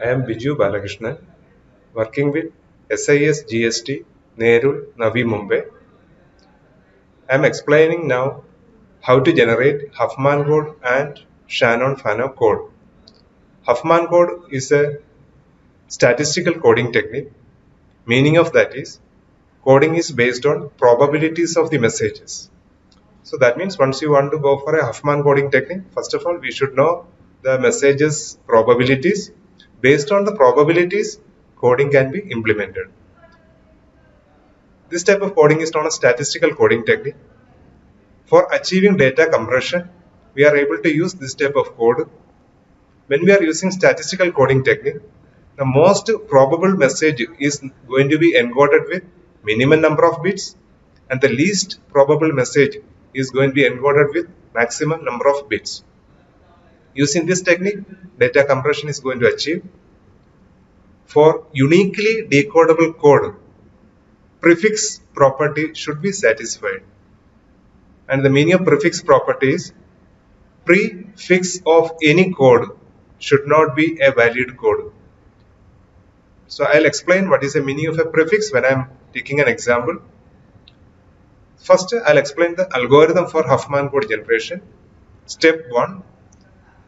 I am Biju Balakrishnan, working with SIS GST, Nerul, Navi Mumbai. I am explaining now how to generate Huffman code and Shannon Fano code. Huffman code is a statistical coding technique. Meaning of that is, coding is based on probabilities of the messages. So that means once you want to go for a Huffman coding technique, first of all, we should know the messages probabilities. Based on the probabilities, coding can be implemented. This type of coding is known as statistical coding technique. For achieving data compression, we are able to use this type of code. When we are using statistical coding technique, the most probable message is going to be encoded with minimum number of bits, and the least probable message is going to be encoded with maximum number of bits. Using this technique, data compression is going to achieve. For uniquely decodable code, prefix property should be satisfied. And the meaning of prefix property is prefix of any code should not be a valid code. So I'll explain what is the meaning of a prefix when I'm taking an example. First, I'll explain the algorithm for Huffman code generation. Step 1,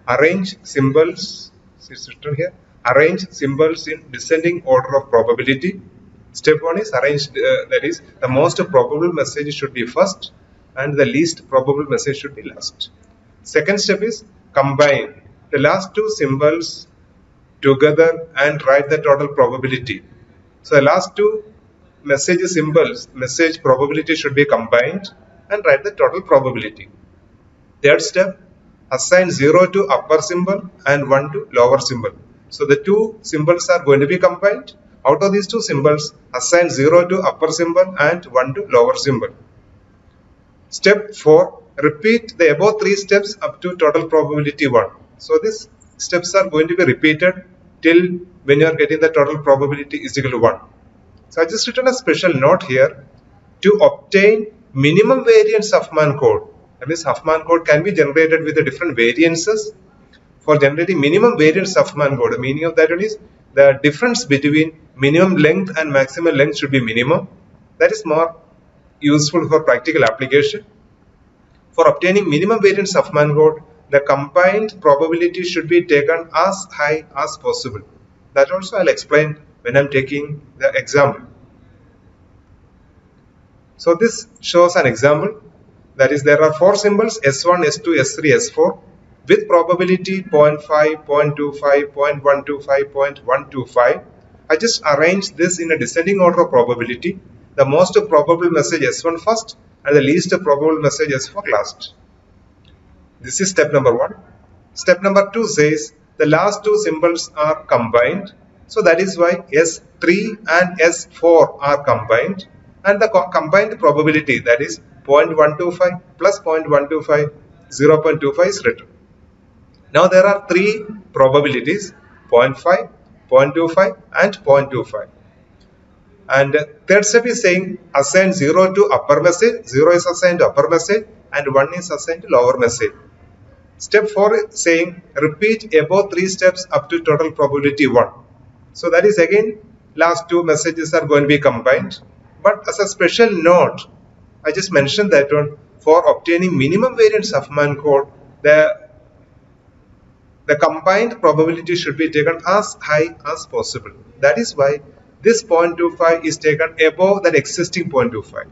arrange symbols. It's written here. Arrange symbols in descending order of probability. Step 1 is arrange, that is, the most probable message should be first and the least probable message should be last. Second step is combine the last two symbols together and write the total probability. So the last two message symbols, message probability should be combined and write the total probability. Third step, assign 0 to upper symbol and 1 to lower symbol. So the two symbols are going to be combined. Out of these two symbols, assign 0 to upper symbol and 1 to lower symbol. Step 4, repeat the above three steps up to total probability 1. So these steps are going to be repeated till when you are getting the total probability is equal to 1. So I just written a special note here to obtain minimum variance Huffman code. That means Huffman code can be generated with the different variances. For generating minimum variance Huffman code, the meaning of that is the difference between minimum length and maximum length should be minimum. That is more useful for practical application. For obtaining minimum variance Huffman code, the combined probability should be taken as high as possible. That also I'll explain when I'm taking the example. So this shows an example. That is, there are 4 symbols S1, S2, S3, S4 with probability 0.5, 0.25, 0.125, 0.125. I just arranged this in a descending order of probability. The most probable message S1 first and the least probable message S4 last. This is step number 1. Step number 2 says the last two symbols are combined. So that is why S3 and S4 are combined, and the combined probability, that is 0.125 plus 0.125, 0.25 is written. Now there are 3 probabilities, 0.5, 0.25 and 0.25. And third step is saying assign 0 to upper message, 0 is assigned to upper message and 1 is assigned to lower message. Step 4 is saying repeat above 3 steps up to total probability 1. So that is again last 2 messages are going to be combined. But as a special note, I just mentioned that one, for obtaining minimum variance Huffman code, the combined probability should be taken as high as possible. That is why this 0.25 is taken above that existing 0.25.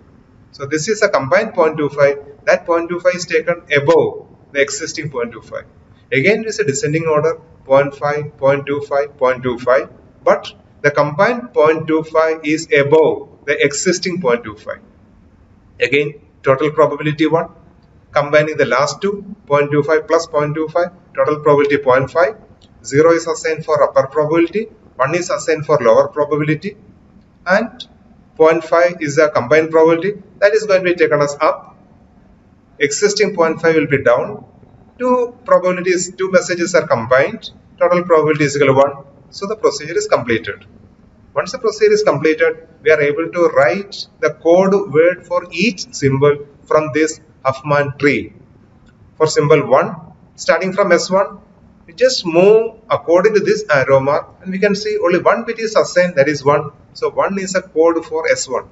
So this is a combined 0.25. That 0.25 is taken above the existing 0.25. Again, it is a descending order 0.5, 0.25, 0.25. But the combined 0.25 is above the existing 0.25. Again, total probability 1. Combining the last two, 0.25 plus 0.25, total probability 0.5. 0 is assigned for upper probability, 1 is assigned for lower probability, and 0.5 is a combined probability that is going to be taken as up. Existing 0.5 will be down. Two messages are combined, total probability is equal to 1. So the procedure is completed. Once the procedure is completed, we are able to write the code word for each symbol from this Huffman tree. For symbol 1, starting from S1, We just move according to this arrow mark and we can see only one bit is assigned, that is 1. So 1 is a code for S1.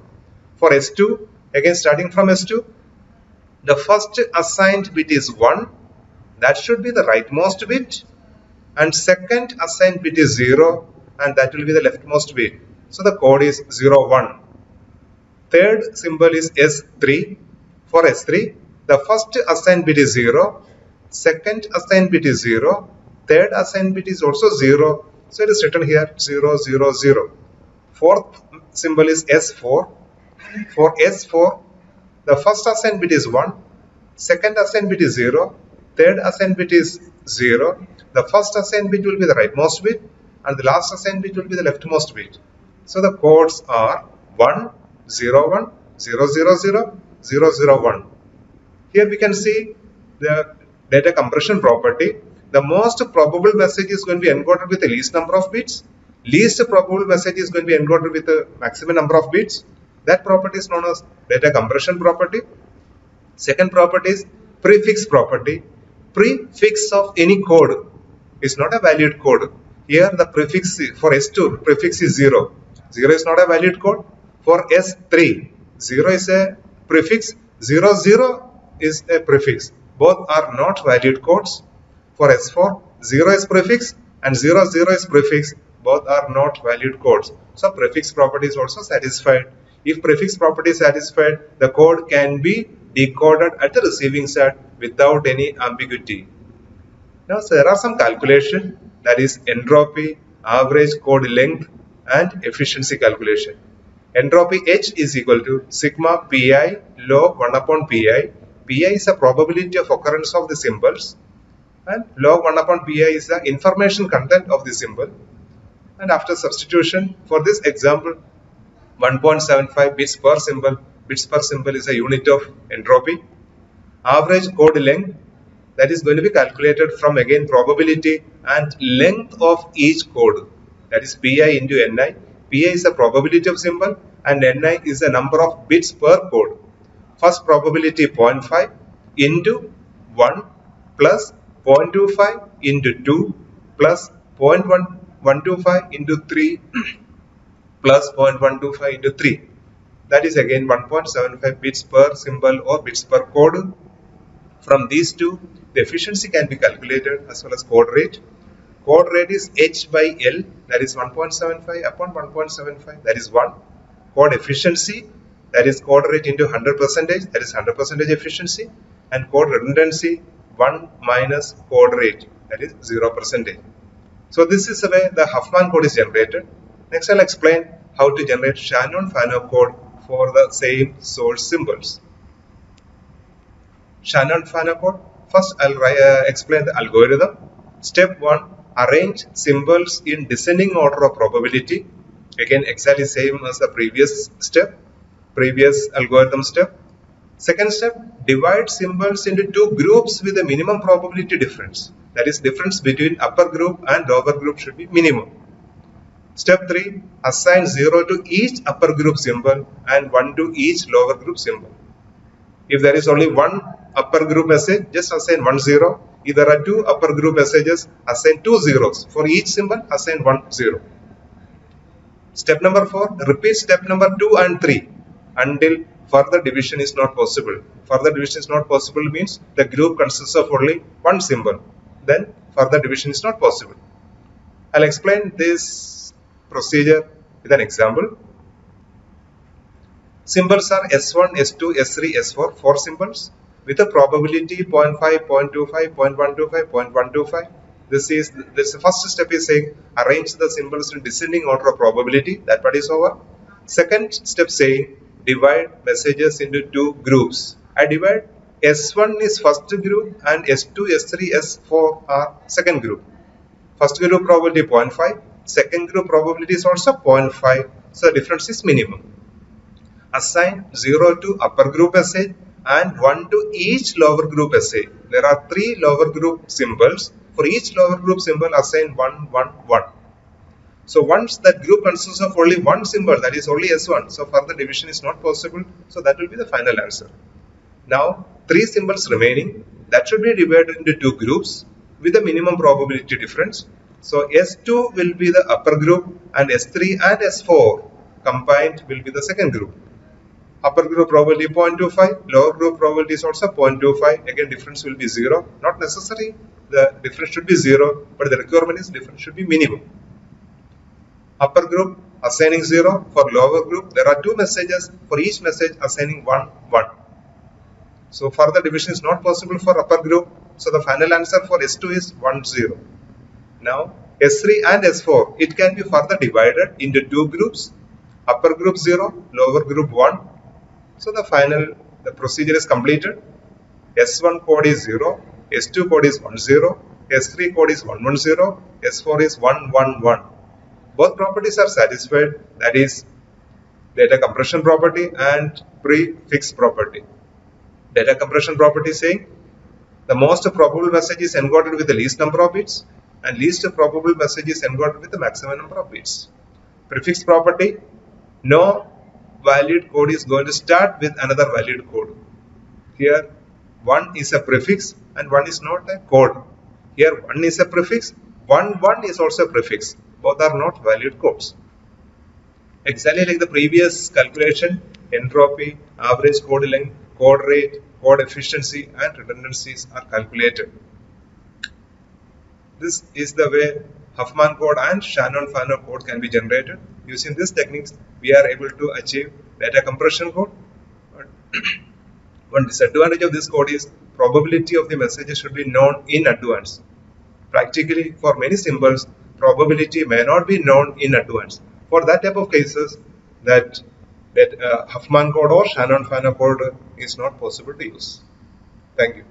For S2, again starting from S2, the first assigned bit is 1. That should be the rightmost bit. And second assigned bit is 0 and that will be the leftmost bit. So the code is 0, 1. Third symbol is S3. For S3, the first assigned bit is 0. Second assigned bit is 0. Third assigned bit is also 0. So it is written here 0, 0, 0. Fourth symbol is S4. For S4, the first assigned bit is 1. Second assigned bit is 0. Third assigned bit is 0. The first assigned bit will be the rightmost bit and the last assigned bit will be the leftmost bit. So the codes are 1, 0, 1, 0, 0, 0, 0, 0, 1. Here we can see the data compression property. The most probable message is going to be encoded with the least number of bits. Least probable message is going to be encoded with the maximum number of bits. That property is known as data compression property. Second property is prefix property. Prefix of any code is not a valid code. Here the prefix for S2 prefix is 0. 0 is not a valid code. For S3, 0 is a prefix, 0, 0 is a prefix. Both are not valid codes. For S4, 0 is prefix and 0, 0 is prefix. Both are not valid codes. So prefix property is also satisfied. If prefix property is satisfied, the code can be decoded at the receiving side without any ambiguity. Now, so there are some calculation, that is entropy, average code length and efficiency calculation. Entropy H is equal to sigma pi log 1 upon pi. Pi is the probability of occurrence of the symbols and log 1 upon pi is the information content of the symbol. And after substitution, for this example, 1.75 bits per symbol. Bits per symbol is a unit of entropy. Average code length, that is going to be calculated from again probability and length of each code. That is pi into ni. Pi is the probability of symbol and ni is the number of bits per code. First probability 0.5 into 1 plus 0.25 into 2 plus 0.125 into 3 plus 0.125 into 3. That is again 1.75 bits per symbol or bits per code. From these two, the efficiency can be calculated as well as code rate. Code rate is H by L, that is 1.75 upon 1.75, that is 1. Code efficiency, that is code rate into 100%, that is 100% efficiency. And code redundancy, 1 minus code rate, that is 0%. So this is the way the Huffman code is generated. Next I'll explain how to generate Shannon Fano code for the same source symbols. Shannon Fano code. First I'll explain the algorithm. Step 1, arrange symbols in descending order of probability. Again exactly same as the previous algorithm step. Second step, divide symbols into two groups with a minimum probability difference. That is, difference between upper group and lower group should be minimum. Step 3, assign 0 to each upper group symbol and 1 to each lower group symbol. If there is only one upper group message, just assign 1 0. If there are two upper group messages, assign 2 zeros. For each symbol, assign 1 0. Step number 4, repeat step number 2 and 3 until further division is not possible. Further division is not possible means the group consists of only one symbol. Then further division is not possible. I'll explain this procedure with an example. Symbols are S1, S2, S3, S4, 4 symbols with a probability 0.5, 0.25, 0.125, 0.125. This first step is saying arrange the symbols in descending order of probability. That part is over. Second step saying divide messages into two groups. I divide S1 is first group and S2, S3, S4 are second group. First group probability 0.5, second group probability is also 0.5, so the difference is minimum. Assign 0 to upper group message and 1 to each lower group message. There are 3 lower group symbols. For each lower group symbol, assign 1, 1, 1. So once that group consists of only one symbol, that is only S1, so further division is not possible, so that will be the final answer. Now 3 symbols remaining, that should be divided into 2 groups. with a minimum probability difference. So S2 will be the upper group and S3 and S4 combined will be the second group. Upper group probability 0.25, lower group probability is also 0.25. Again, difference will be 0. Not necessary the difference should be 0, but the requirement is difference should be minimum. Upper group assigning 0. For lower group, there are two messages. For each message assigning 1, 1. So further division is not possible for upper group. So the final answer for S2 is 1, 0. Now S3 and S4, it can be further divided into two groups. Upper group 0, lower group 1. So the procedure is completed. S1 code is 0, S2 code is 10, S3 code is 110, S4 is 111. Both properties are satisfied, that is data compression property and prefix property. Data compression property saying the most probable message is encoded with the least number of bits and least probable message is encoded with the maximum number of bits. Prefix property, no valid code is going to start with another valid code. Here one is a prefix and one is not a code. Here one is a prefix, one is also a prefix. Both are not valid codes. Exactly like the previous calculation, entropy, average code length, code rate, code efficiency and redundancies are calculated. This is the way Huffman code and Shannon Fano code can be generated. Using these techniques, we are able to achieve data compression code. One disadvantage of this code is probability of the messages should be known in advance. Practically, for many symbols, probability may not be known in advance. For that type of cases, that Huffman code or Shannon Fano code is not possible to use. Thank you.